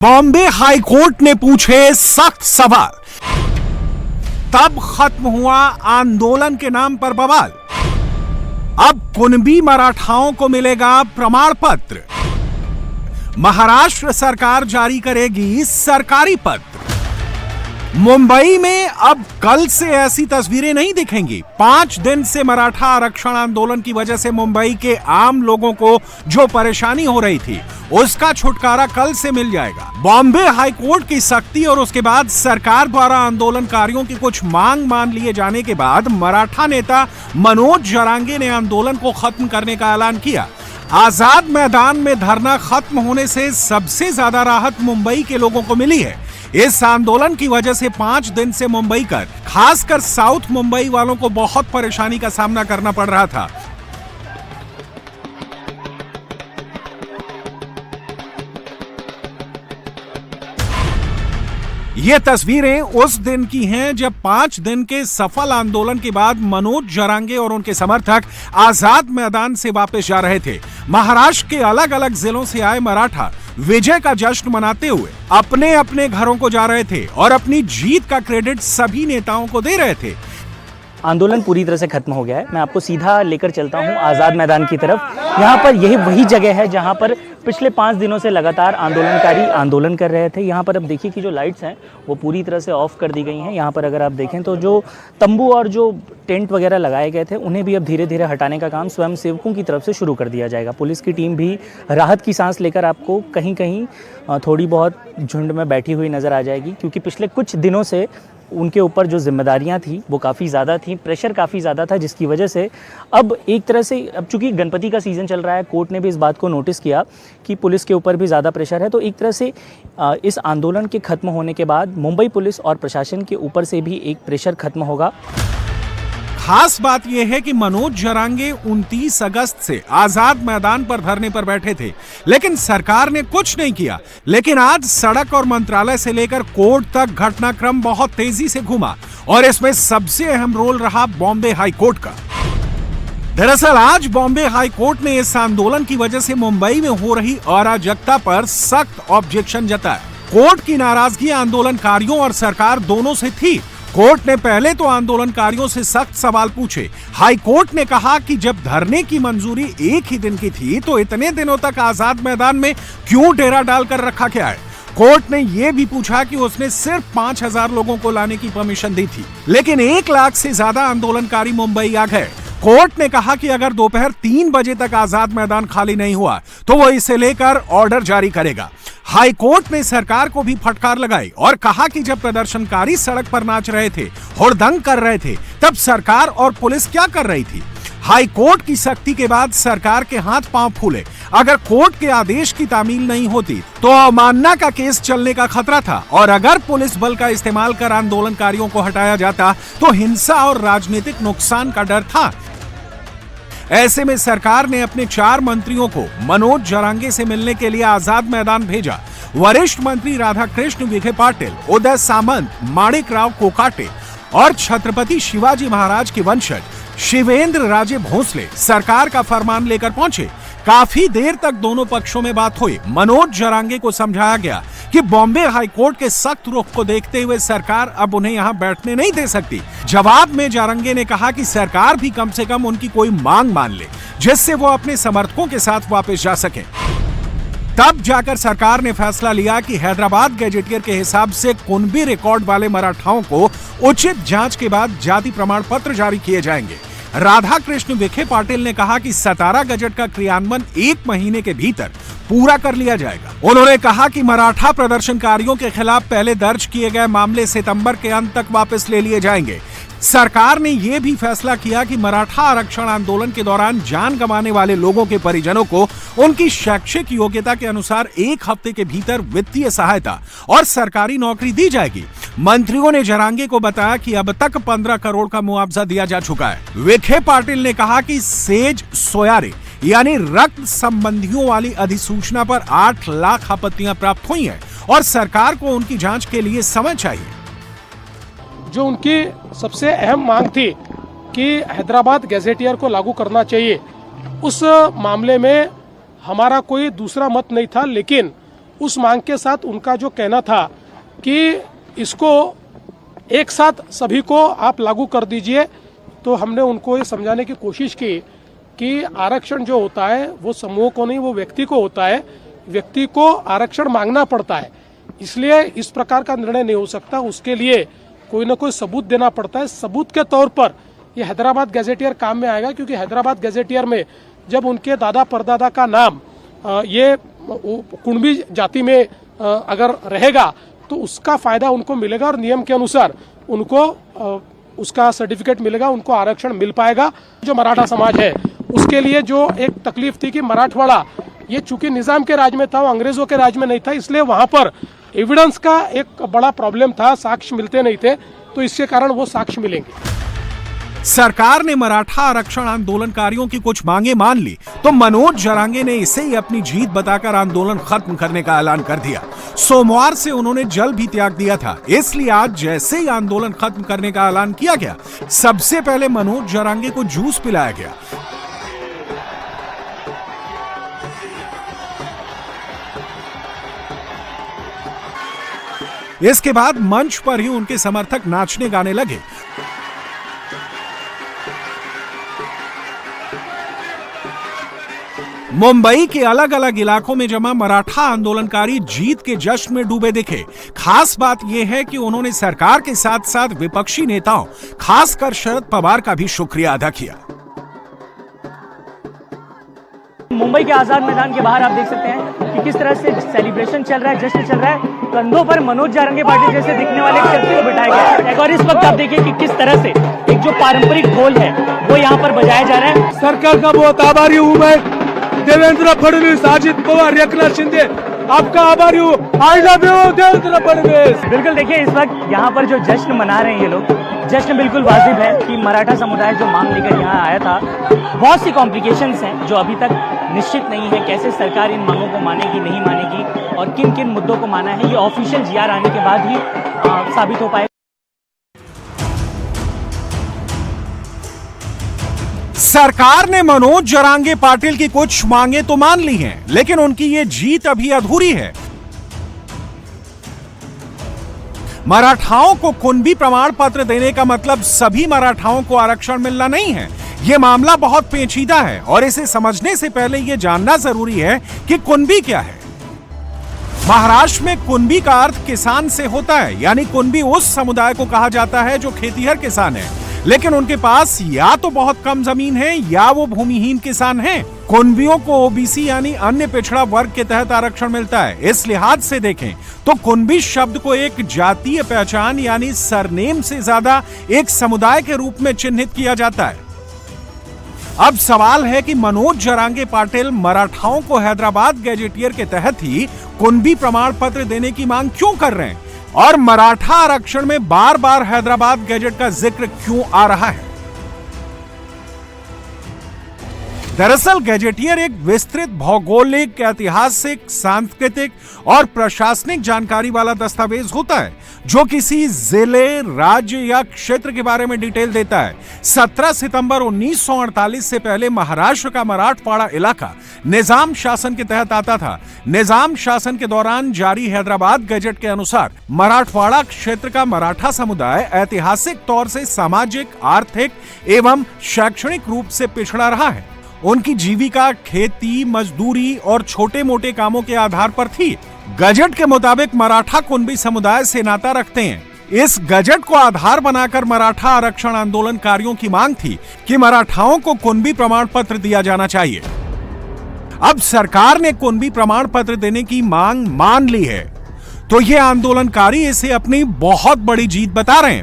Bombay high court ने पूछे सख्त सवाल, तब खत्म हुआ आंदोलन के नाम पर बवाल। अब कुणबी मराठाओं को मिलेगा प्रमाण पत्र। महाराष्ट्र सरकार जारी करेगी सरकारी पत्र। मुंबई में अब कल से ऐसी तस्वीरें नहीं दिखेंगी। 5 दिन से मराठा आरक्षण आंदोलन की वजह से मुंबई के आम लोगों को जो परेशानी हो रही थी, उसका छुटकारा कल से मिल जाएगा। बॉम्बे हाईकोर्ट की सख्ती और उसके बाद सरकार द्वारा आंदोलनकारियों की कुछ मांग मान लिए जाने के बाद मराठा नेता मनोज जरांगे ने आंदोलन को खत्म करने का ऐलान किया। आजाद मैदान में धरना खत्म होने से सबसे ज्यादा राहत मुंबई के लोगों को मिली है। इस आंदोलन की वजह से 5 दिन से मुंबई खासकर साउथ मुंबई वालों को बहुत परेशानी का सामना करना पड़ रहा था। ये तस्वीरें उस दिन की हैं जब 5 दिन के सफल आंदोलन के बाद मनोज जरांगे और उनके समर्थक आजाद मैदान से वापस जा रहे थे। महाराष्ट्र के अलग अलग जिलों से आए मराठा विजय का जश्न मनाते हुए अपने अपने घरों को जा रहे थे और अपनी जीत का क्रेडिट सभी नेताओं को दे रहे थे। आंदोलन पूरी तरह से खत्म हो गया है। मैं आपको सीधा लेकर चलता हूं आज़ाद मैदान की तरफ। यहाँ पर यही वही जगह है जहाँ पर पिछले 5 दिनों से लगातार आंदोलनकारी आंदोलन कर रहे थे। यहाँ पर अब देखिए कि जो लाइट्स हैं वो पूरी तरह से ऑफ कर दी गई हैं। यहाँ पर अगर आप देखें तो जो तंबू और जो टेंट वगैरह लगाए गए थे उन्हें भी अब धीरे धीरे हटाने का काम स्वयं सेवकों की तरफ से शुरू कर दिया जाएगा। पुलिस की टीम भी राहत की सांस लेकर आपको कहीं कहीं थोड़ी बहुत झुंड में बैठी हुई नज़र आ जाएगी, क्योंकि पिछले कुछ दिनों से उनके ऊपर जो जिम्मेदारियां थी वो काफ़ी ज़्यादा थी, प्रेशर काफ़ी ज़्यादा था, जिसकी वजह से अब एक तरह से अब चूंकि गणपति का सीज़न चल रहा है, कोर्ट ने भी इस बात को नोटिस किया कि पुलिस के ऊपर भी ज़्यादा प्रेशर है। तो एक तरह से इस आंदोलन के खत्म होने के बाद मुंबई पुलिस और प्रशासन के ऊपर से भी एक प्रेशर खत्म होगा। खास बात यह है कि मनोज जरांगे 29 अगस्त से आजाद मैदान पर धरने पर बैठे थे, लेकिन सरकार ने कुछ नहीं किया। लेकिन आज सड़क और मंत्रालय से लेकर कोर्ट तक घटनाक्रम बहुत तेजी से घूमा और इसमें सबसे अहम रोल रहा बॉम्बे हाईकोर्ट का। दरअसल आज बॉम्बे हाईकोर्ट ने इस आंदोलन की वजह से मुंबई में हो रही अराजकता पर सख्त ऑब्जेक्शन जताया। कोर्ट की नाराजगी आंदोलनकारियों और सरकार दोनों से थी। कोर्ट ने पहले तो आंदोलनकारियों से सख्त सवाल पूछे। हाई कोर्ट ने कहा कि जब धरने की मंजूरी एक ही दिन की थी तो इतने दिनों तक आजाद मैदान में क्यों डेरा डालकर रखा गया है। कोर्ट ने यह भी पूछा कि उसने सिर्फ 5000 लोगों को लाने की परमिशन दी थी, लेकिन 1 लाख से ज्यादा आंदोलनकारी मुंबई आ गए। कोर्ट ने कहा कि अगर दोपहर 3 बजे तक आजाद मैदान खाली नहीं हुआ तो वो इसे लेकर ऑर्डर जारी करेगा। हाई कोर्ट ने सरकार को भी फटकार लगाई और कहा कि जब प्रदर्शनकारी सड़क पर नाच रहे थे, हुड़दंग कर रहे थे, तब सरकार और पुलिस क्या कर रही थी। हाई कोर्ट की सख्ती के बाद सरकार के हाथ पांव फूले। अगर कोर्ट के आदेश की तामील नहीं होती तो अवमानना का केस चलने का खतरा था, और अगर पुलिस बल का इस्तेमाल कर आंदोलनकारियों को हटाया जाता तो हिंसा और राजनीतिक नुकसान का डर था। ऐसे में सरकार ने अपने 4 मंत्रियों को मनोज जरांगे से मिलने के लिए आजाद मैदान भेजा। वरिष्ठ मंत्री राधाकृष्ण विखे पाटिल, उदय सामंत, माणिक राव कोकाटे और छत्रपति शिवाजी महाराज के वंशज शिवेंद्र राजे भोसले सरकार का फरमान लेकर पहुंचे। काफी देर तक दोनों पक्षों में बात हुई। मनोज जरांगे को समझाया गया कि बॉम्बे हाईकोर्ट के सख्त रुख को देखते हुए सरकार अब उन्हें यहां बैठने नहीं दे सकती। जवाब में जरांगे ने कहा कि सरकार भी कम से कम उनकी कोई मांग मान ले, जिससे वो अपने समर्थकों के साथ वापस जा सके। तब जाकर सरकार ने फैसला लिया कि हैदराबाद गैजेटियर के हिसाब से कुणबी रिकॉर्ड वाले मराठाओं को उचित जांच के बाद जाति प्रमाण पत्र जारी किए जाएंगे। राधाकृष्ण विखे पाटिल ने कहा कि 17 गजट का क्रियान्वयन 1 महीने के भीतर पूरा कर लिया जाएगा। उन्होंने कहा कि मराठा प्रदर्शनकारियों के खिलाफ पहले दर्ज किए गए मामले सितंबर के अंत तक वापस ले लिए जाएंगे। सरकार ने यह भी फैसला किया कि मराठा आरक्षण आंदोलन के दौरान जान गंवाने वाले लोगों के परिजनों को उनकी शैक्षिक योग्यता के अनुसार 1 हफ्ते के भीतर वित्तीय सहायता और सरकारी नौकरी दी जाएगी। मंत्रियों ने जरांगे को बताया कि अब तक 15 करोड़ का मुआवजा दिया जा चुका है। विखे पाटिल ने कहा कि सेज सोयारे यानी रक्त संबंधियों वाली अधिसूचना पर 8 लाख आपत्तियां प्राप्त हुई हैं और सरकार को उनकी जांच के लिए समय चाहिए। जो उनकी सबसे अहम मांग थी कि हैदराबाद गैजेटियर को लागू करना चाहिए, उस मामले में हमारा कोई दूसरा मत नहीं था, लेकिन उस मांग के साथ उनका जो कहना था कि इसको एक साथ सभी को आप लागू कर दीजिए, तो हमने उनको ये समझाने की कोशिश की कि आरक्षण जो होता है वो समूह को नहीं, वो व्यक्ति को होता है। व्यक्ति को आरक्षण मांगना पड़ता है, इसलिए इस प्रकार का निर्णय नहीं हो सकता। उसके लिए कोई ना कोई सबूत देना पड़ता है। सबूत के तौर पर ये हैदराबाद गैजेटियर काम में आएगा, क्योंकि हैदराबाद गैजेटियर में जब उनके दादा परदादा का नाम ये कुणबी जाति में अगर रहेगा तो उसका फायदा उनको मिलेगा और नियम के अनुसार उनको उसका सर्टिफिकेट मिलेगा, उनको आरक्षण मिल पाएगा। जो मराठा समाज है उसके लिए जो एक तकलीफ थी कि मराठवाड़ा ये चूंकि निजाम के राज में था, वो अंग्रेजों के राज में नहीं था, इसलिए वहां पर एविडेंस का एक बड़ा प्रॉब्लम था, साक्ष्य मिलते नहीं थे, तो इसके कारण वो साक्ष्य मिलेंगे। सरकार ने मराठा आरक्षण आंदोलनकारियों की कुछ मांगे मान ली तो मनोज जरांगे ने इसे ही अपनी जीत बताकर आंदोलन खत्म करने का ऐलान कर दिया। सोमवार से उन्होंने जल भी त्याग दिया था, इसलिए आज जैसे ही आंदोलन खत्म करने का ऐलान किया गया, सबसे पहले मनोज जरांगे को जूस पिलाया गया। इसके बाद मंच पर ही उनके समर्थक नाचने गाने लगे। मुंबई के अलग अलग इलाकों में जमा मराठा आंदोलनकारी जीत के जश्न में डूबे दिखे। खास बात यह है कि उन्होंने सरकार के साथ साथ विपक्षी नेताओं, खासकर शरद पवार का भी शुक्रिया अदा किया। मुंबई के आजाद मैदान के बाहर आप देख सकते हैं कि किस तरह से सेलिब्रेशन चल रहा है, जश्न चल रहा है। कंधों पर मनोज जारंगे पाटिल जैसे दिखने वाले व्यक्ति को बिठाया गया है और इस वक्त आप देखिए कि किस तरह से एक जो पारंपरिक ढोल है वो यहाँ पर बजाया जा रहा है। सरकार का बहुत आभारी हूँ मैं, देवेंद्र फडणवीस, अजित पवार, एकनाथ शिंदे, आपका आभारी हूँ। I love you Devendra Fadnavis. बिल्कुल देखिए इस वक्त यहाँ पर जो जश्न मना रहे हैं ये लोग, जश्न बिल्कुल वाजिब है कि मराठा समुदाय जो मांग लेकर यहाँ आया था, बहुत सी कॉम्प्लिकेशंस हैं जो अभी तक निश्चित नहीं है, कैसे सरकार इन मांगों को मानेगी नहीं मानेगी और किन किन मुद्दों को माना है, ये ऑफिशियल जीआर आने के बाद ही साबित हो पाएगा। सरकार ने मनोज जरांगे पाटिल की कुछ मांगे तो मान ली हैं, लेकिन उनकी ये जीत अभी अधूरी है। मराठाओं को कुणबी प्रमाण पत्र देने का मतलब सभी मराठाओं को आरक्षण मिलना नहीं है। यह मामला बहुत पेचीदा है और इसे समझने से पहले यह जानना जरूरी है कि कुणबी क्या है। महाराष्ट्र में कुणबी का अर्थ किसान से होता है, यानी कुणबी उस समुदाय को कहा जाता है जो खेतीहर किसान है, लेकिन उनके पास या तो बहुत कम जमीन है या वो भूमिहीन किसान हैं। कुणबियों को ओबीसी यानी अन्य पिछड़ा वर्ग के तहत आरक्षण मिलता है। इस लिहाज से देखें तो कुणबी शब्द को एक जातीय पहचान यानी सरनेम से ज्यादा एक समुदाय के रूप में चिन्हित किया जाता है। अब सवाल है कि मनोज जरांगे पाटिल मराठाओं को हैदराबाद गैजेटियर के तहत ही कुणबी प्रमाण पत्र देने की मांग क्यों कर रहे हैं और मराठा आरक्षण में बार बार हैदराबाद गैजेट का जिक्र क्यों आ रहा है। दरअसल गैजेटियर एक विस्तृत भौगोलिक, ऐतिहासिक, सांस्कृतिक और प्रशासनिक जानकारी वाला दस्तावेज होता है जो किसी जिले, राज्य या क्षेत्र के बारे में डिटेल देता है। 17 सितंबर 1948 से पहले महाराष्ट्र का मराठवाड़ा इलाका निजाम शासन के तहत आता था। निजाम शासन के दौरान जारी हैदराबाद गैजेट के अनुसार मराठवाड़ा क्षेत्र का मराठा समुदाय ऐतिहासिक तौर से सामाजिक, आर्थिक एवं शैक्षणिक रूप से पिछड़ा रहा है। उनकी जीविका खेती, मजदूरी और छोटे मोटे कामों के आधार पर थी। गजट के मुताबिक मराठा कुणबी समुदाय से नाता रखते हैं। इस गजट को आधार बनाकर मराठा आरक्षण आंदोलनकारियों की मांग थी कि मराठाओं को कुणबी प्रमाण पत्र दिया जाना चाहिए। अब सरकार ने कुणबी प्रमाण पत्र देने की मांग मान ली है, तो ये आंदोलनकारी इसे अपनी बहुत बड़ी जीत बता रहे हैं।